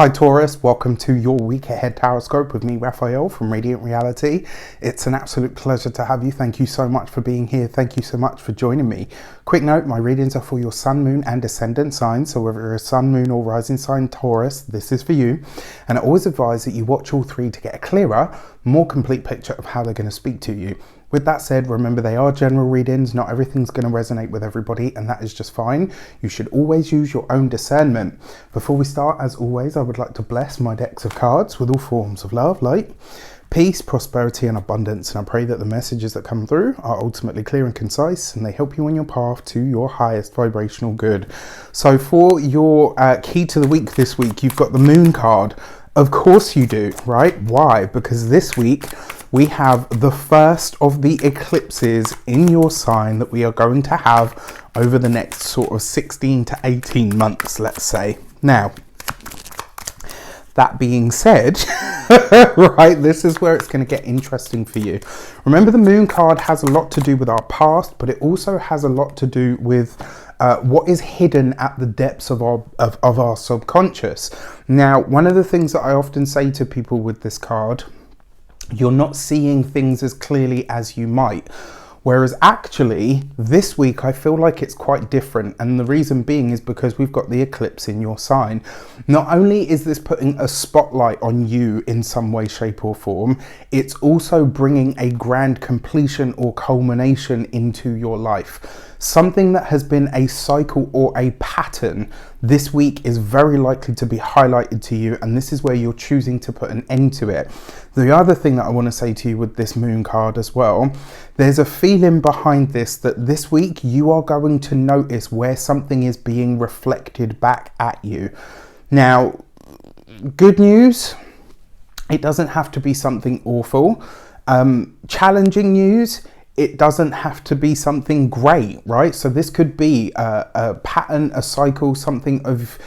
Hi Taurus, welcome to your week ahead horoscope with me, Raphael from Radiant Reality. It's an absolute pleasure to have you. Thank you so much for being here. Thank you so much for joining me. Quick note, my readings are for your sun, moon and ascendant signs. So whether you're a sun, moon or rising sign Taurus, this is for you. And I always advise that you watch all three to get a clearer, more complete picture of how they're going to speak to you. With that said, remember they are general readings, not everything's going to resonate with everybody, and that is just fine. You should always use your own discernment. Before we start, as always, I would like to bless my decks of cards with all forms of love, light, peace, prosperity and abundance, and I pray that the messages that come through are ultimately clear and concise and they help you on your path to your highest vibrational good. So for your key to the week this week, you've got the Moon card. Of course you do, right? Why? Because this week we have the first of the eclipses in your sign that we are going to have over the next sort of 16 to 18 months, let's say. Now, that being said, right, this is where it's going to get interesting for you. Remember, the Moon card has a lot to do with our past, but it also has a lot to do with what is hidden at the depths of our subconscious. Now, one of the things that I often say to people with this card, you're not seeing things as clearly as you might. Whereas actually, this week, I feel like it's quite different. And the reason being is because we've got the eclipse in your sign. Not only is this putting a spotlight on you in some way, shape or form, it's also bringing a grand completion or culmination into your life. Something that has been a cycle or a pattern this week is very likely to be highlighted to you, and this is where you're choosing to put an end to it. The other thing that I want to say to you with this Moon card as well, there's a feeling behind this that this week you are going to notice where something is being reflected back at you. Now, good news, it doesn't have to be something awful. Challenging news, it doesn't have to be something great, right? So this could be a pattern, a cycle, something of,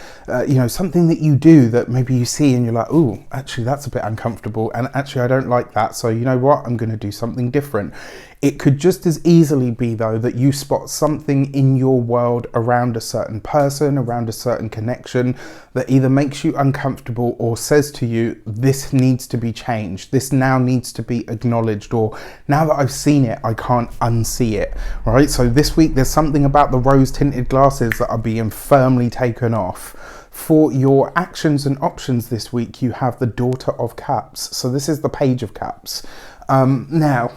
something that you do that maybe you see and you're like, oh, actually that's a bit uncomfortable. And actually I don't like that. So you know what? I'm going to do something different. It could just as easily be though that you spot something in your world around a certain person, around a certain connection that either makes you uncomfortable or says to you, this needs to be changed. This now needs to be acknowledged, or now that I've seen it, I can't unsee it, right? So this week there's something about the rose tinted glasses that are being firmly taken off. For your actions and options this week, you have the Daughter of Cups. So this is the Page of Cups. Now,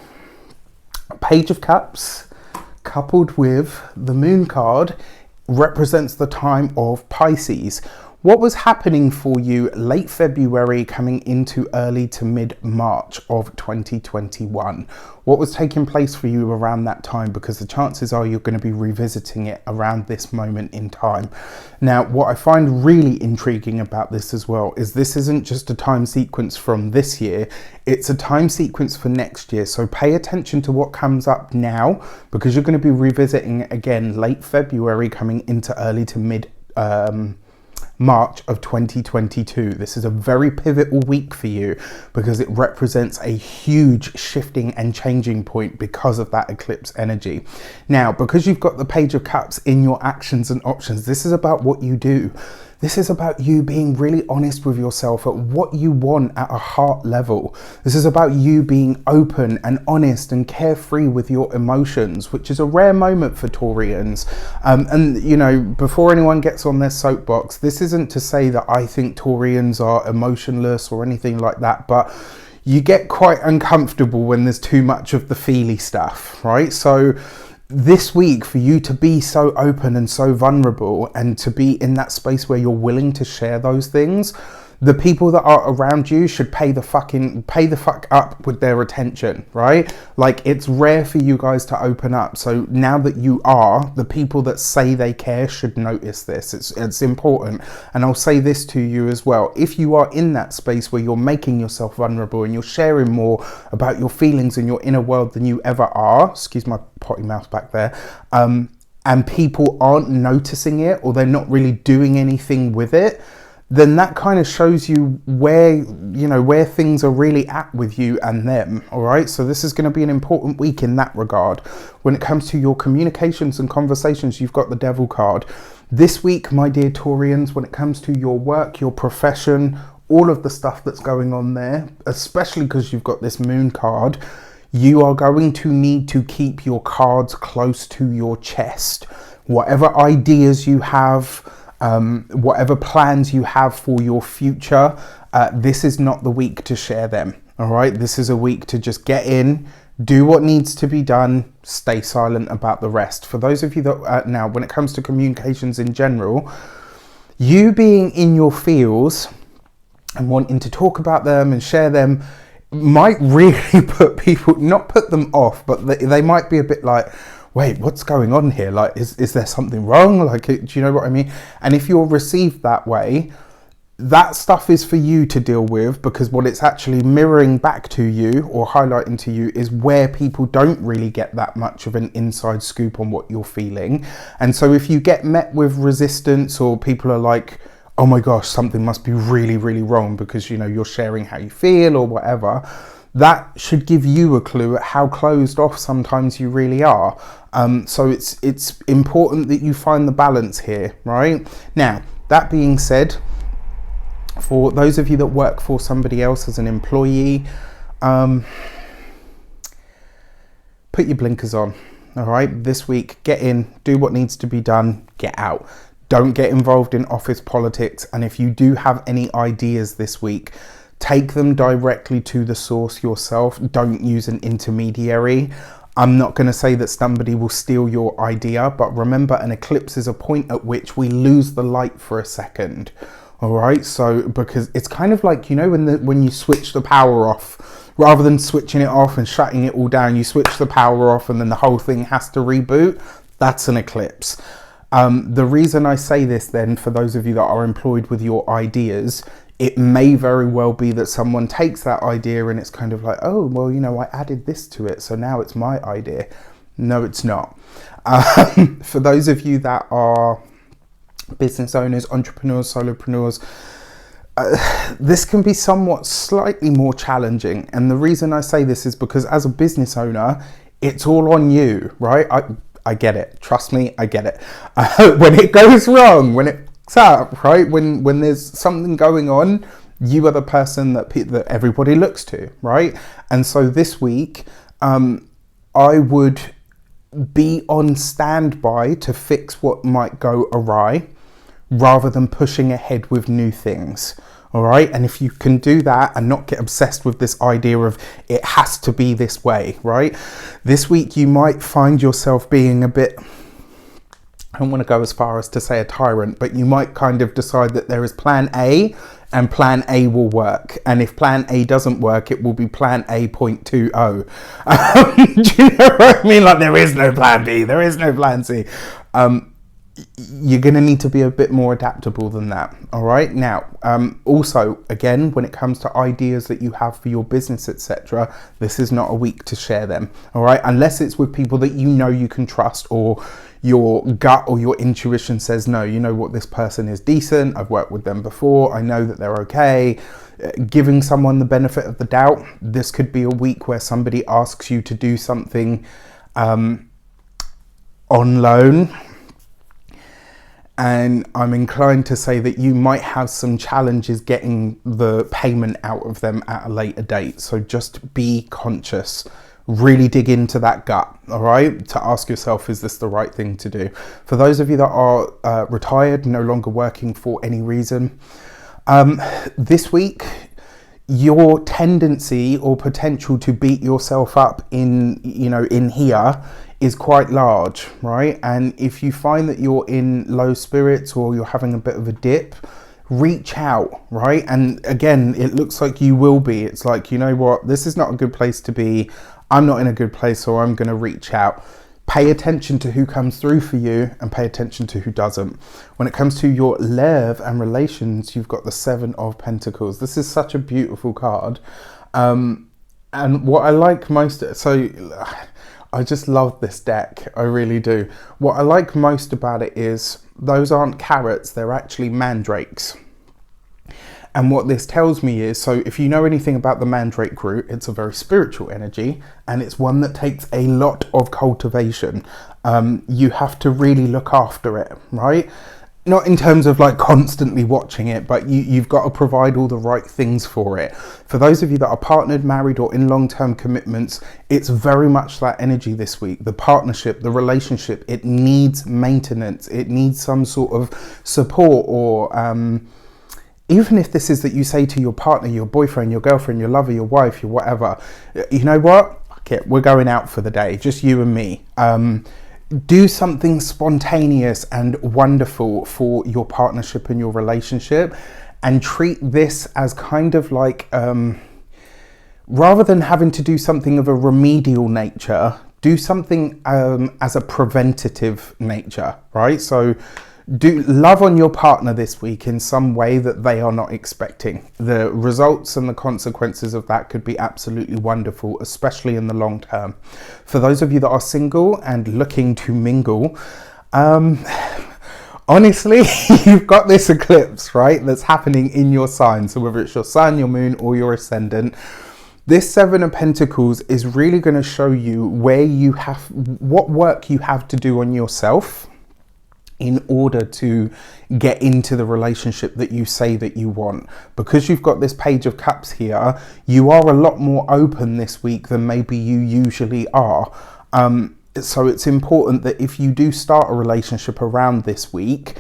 Page of Cups coupled with the Moon card represents the time of Pisces. What was happening for you late February coming into early to mid-March of 2021? What was taking place for you around that time? Because the chances are you're going to be revisiting it around this moment in time. Now, what I find really intriguing about this as well is this isn't just a time sequence from this year, it's a time sequence for next year. So pay attention to what comes up now, because you're going to be revisiting it again late February coming into early to mid March of 2022. This is a very pivotal week for you because it represents a huge shifting and changing point because of that eclipse energy. Now, because you've got the Page of Cups in your actions and options, this is about what you do. This is about you being really honest with yourself at what you want at a heart level. This is about you being open and honest and carefree with your emotions, which is a rare moment for Taurians. And you know, before anyone gets on their soapbox, this isn't to say that I think Taurians are emotionless or anything like that, but you get quite uncomfortable when there's too much of the feely stuff, right? So this week, for you to be so open and so vulnerable and to be in that space where you're willing to share those things, the people that are around you should pay the fuck up with their attention, right? Like, it's rare for you guys to open up. So now that you are, the people that say they care should notice this. It's important. And I'll say this to you as well. If you are in that space where you're making yourself vulnerable and you're sharing more about your feelings and your inner world than you ever are, excuse my potty mouth back there, and people aren't noticing it or they're not really doing anything with it, then that kind of shows you where things are really at with you and them. All right, so this is going to be an important week in that regard. When it comes to your communications and conversations, you've got the Devil card. This week, my dear Taurians, when it comes to your work, your profession, all of the stuff that's going on there, especially because you've got this moon card, you are going to need to keep your cards close to your chest. Whatever ideas you have, whatever plans you have for your future, this is not the week to share them. All right, this is a week to just get in, do what needs to be done, stay silent about the rest. For those of you that now, when it comes to communications in general, you being in your fields and wanting to talk about them and share them might really put people, not put them off, but they might be a bit like, wait, what's going on here? Like, is there something wrong? Like, do you know what I mean? And if you're received that way, that stuff is for you to deal with, because what it's actually mirroring back to you or highlighting to you is where people don't really get that much of an inside scoop on what you're feeling. And so if you get met with resistance, or people are like, oh my gosh, something must be really, really wrong because, you know, you're sharing how you feel or whatever, that should give you a clue at how closed off sometimes you really are. So it's important that you find the balance here, right? Now, that being said, for those of you that work for somebody else as an employee, put your blinkers on, all right? This week, get in, do what needs to be done, get out. Don't get involved in office politics. And if you do have any ideas this week, take them directly to the source yourself. Don't use an intermediary. I'm not going to say that somebody will steal your idea, but remember, an eclipse is a point at which we lose the light for a second. All right, so because it's kind of like, you know, when you switch the power off, rather than switching it off and shutting it all down, you switch the power off and then the whole thing has to reboot. That's an eclipse. The reason I say this then, for those of you that are employed with your ideas, it may very well be that someone takes that idea and it's kind of like, oh, well, you know, I added this to it, so now it's my idea. No, it's not. For those of you that are business owners, entrepreneurs, solopreneurs, this can be somewhat slightly more challenging. And the reason I say this is because as a business owner, it's all on you, right? I get it. Trust me, I get it. When it goes wrong, when it's up, right? When there's something going on, you are the person that everybody looks to, right? And so this week, I would be on standby to fix what might go awry, rather than pushing ahead with new things. All right. And if you can do that and not get obsessed with this idea of it has to be this way, right? This week, you might find yourself being a bit, I don't want to go as far as to say a tyrant, but you might kind of decide that there is plan A and plan A will work. And if plan A doesn't work, it will be plan A.20. Do you know what I mean? Like, there is no plan B, there is no plan C. You're going to need to be a bit more adaptable than that. All right. Now, also, again, when it comes to ideas that you have for your business, etc., this is not a week to share them. All right. Unless it's with people that you know you can trust, or your gut or your intuition says, no, you know what, this person is decent. I've worked with them before. I know that they're okay. Giving someone the benefit of the doubt. This could be a week where somebody asks you to do something on loan. And I'm inclined to say that you might have some challenges getting the payment out of them at a later date. So just be conscious, really dig into that gut, all right? To ask yourself, is this the right thing to do? For those of you that are retired, no longer working for any reason, this week, your tendency or potential to beat yourself up in here is quite large, right? And if you find that you're in low spirits or you're having a bit of a dip, reach out, right? And again, it looks like you will be. It's like, you know what, this is not a good place to be. I'm not in a good place, so I'm going to reach out. Pay attention to who comes through for you and pay attention to who doesn't. When it comes to your love and relations, you've got the 7 of Pentacles. This is such a beautiful card. And what I like most, I just love this deck. I really do. What I like most about it is those aren't carrots. They're actually mandrakes. And what this tells me is, so if you know anything about the Mandrake root, it's a very spiritual energy, and it's one that takes a lot of cultivation. You have to really look after it, right? Not in terms of like constantly watching it, but you've got to provide all the right things for it. For those of you that are partnered, married, or in long-term commitments, it's very much that energy this week. The partnership, the relationship, it needs maintenance. It needs some sort of support, or even if this is that you say to your partner, your boyfriend, your girlfriend, your lover, your wife, your whatever, you know what? Okay, we're going out for the day, just you and me. Do something spontaneous and wonderful for your partnership and your relationship, and treat this as kind of like, rather than having to do something of a remedial nature, do something as a preventative nature, right? So do love on your partner this week in some way that they are not expecting. The results and the consequences of that could be absolutely wonderful, especially in the long term. For those of you that are single and looking to mingle, honestly, you've got this eclipse, right, that's happening in your sign. So whether it's your sun, your moon, or your ascendant, this Seven of Pentacles is really going to show you what work you have to do on yourself in order to get into the relationship that you say that you want. Because you've got this Page of Cups here, you are a lot more open this week than maybe you usually are. So it's important that if you do start a relationship around this week,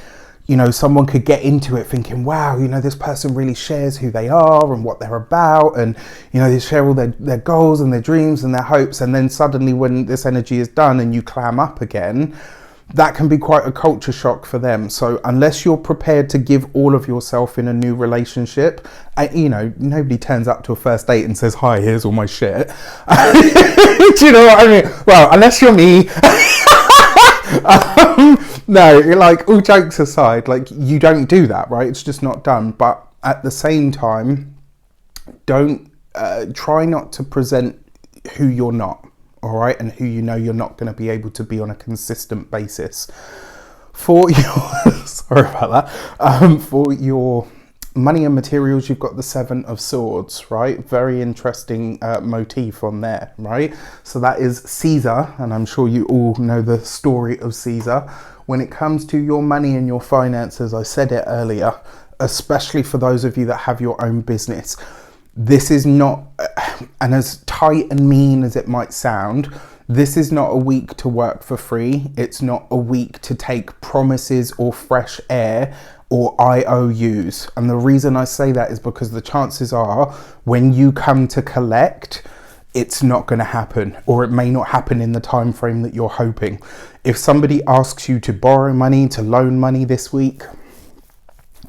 you know, someone could get into it thinking, wow, you know, this person really shares who they are and what they're about, and, you know, they share all their goals and their dreams and their hopes. And then suddenly when this energy is done and you clam up again, that can be quite a culture shock for them. So unless you're prepared to give all of yourself in a new relationship, you know, nobody turns up to a first date and says, hi, here's all my shit. Do you know what I mean? Well, unless you're me. No, like, all jokes aside, like, you don't do that, right? It's just not done. But at the same time, don't try not to present who you're not. All right, and who you know you're not going to be able to be on a consistent basis. For your sorry about that. For your money and materials, you've got the Seven of Swords, right? Very interesting motif on there, right? So that is Caesar, and I'm sure you all know the story of Caesar. When it comes to your money and your finances, I said it earlier, especially for those of you that have your own business, this is not, and as tight and mean as it might sound, this is not a week to work for free. It's not a week to take promises or fresh air or IOUs. And the reason I say that is because the chances are when you come to collect, it's not going to happen, or it may not happen in the time frame that you're hoping. If somebody asks you to borrow money, to loan money this week,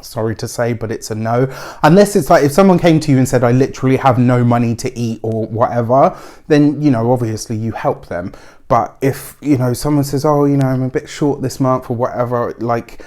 sorry to say, but it's a no. Unless it's like if someone came to you and said, I literally have no money to eat or whatever, then, you know, obviously you help them. But if, you know, someone says, oh, you know, I'm a bit short this month or whatever, like,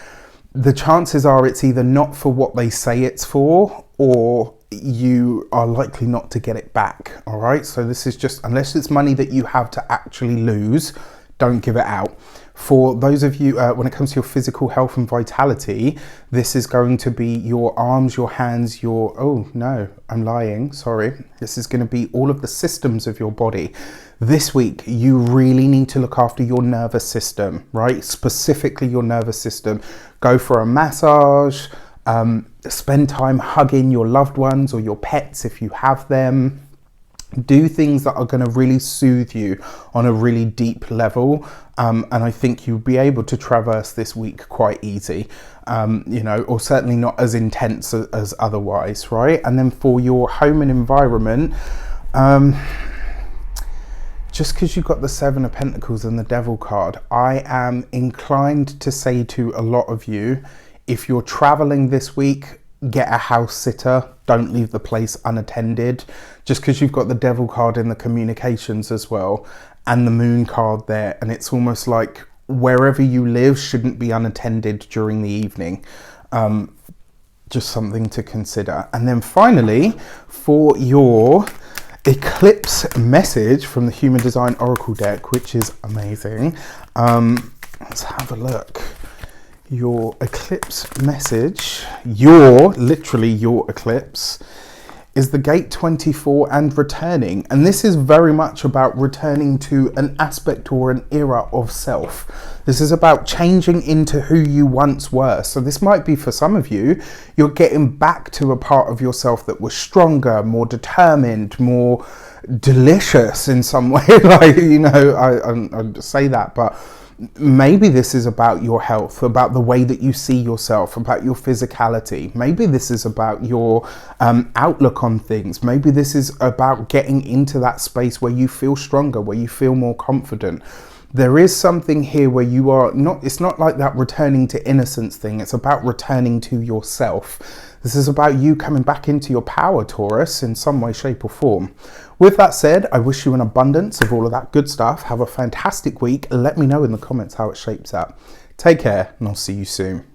the chances are it's either not for what they say it's for, or you are likely not to get it back. All right. So this is just, unless it's money that you have to actually lose, don't give it out. For those of you, when it comes to your physical health and vitality, this is going to be your arms, your hands, your, oh no, I'm lying, sorry. This is going to be all of the systems of your body. This week, you really need to look after your nervous system, right? Specifically your nervous system. Go for a massage, spend time hugging your loved ones or your pets if you have them. Do things that are going to really soothe you on a really deep level. And I think you'll be able to traverse this week quite easy, you know, or certainly not as intense as otherwise, right? And then for your home and environment, just because you've got the Seven of Pentacles and the Devil card, I am inclined to say to a lot of you, if you're traveling this week, get a house sitter. Don't leave the place unattended. Just because you've got the Devil card in the communications as well, and the Moon card there, and it's almost like wherever you live shouldn't be unattended during the evening. Just something to consider. And then finally, for your eclipse message from the Human Design Oracle deck, which is amazing. Let's have a look. Your eclipse message, literally your eclipse, is the gate 24 and returning. And this is very much about returning to an aspect or an era of self. This is about changing into who you once were. So this might be, for some of you, you're getting back to a part of yourself that was stronger, more determined, more delicious in some way. Like, you know, I say that, but maybe this is about your health, about the way that you see yourself, about your physicality. Maybe this is about your outlook on things. Maybe this is about getting into that space where you feel stronger, where you feel more confident. There is something here where you are not, it's not like that returning to innocence thing. It's about returning to yourself. This is about you coming back into your power, Taurus, in some way, shape or form. With that said, I wish you an abundance of all of that good stuff. Have a fantastic week. Let me know in the comments how it shapes up. Take care, and I'll see you soon.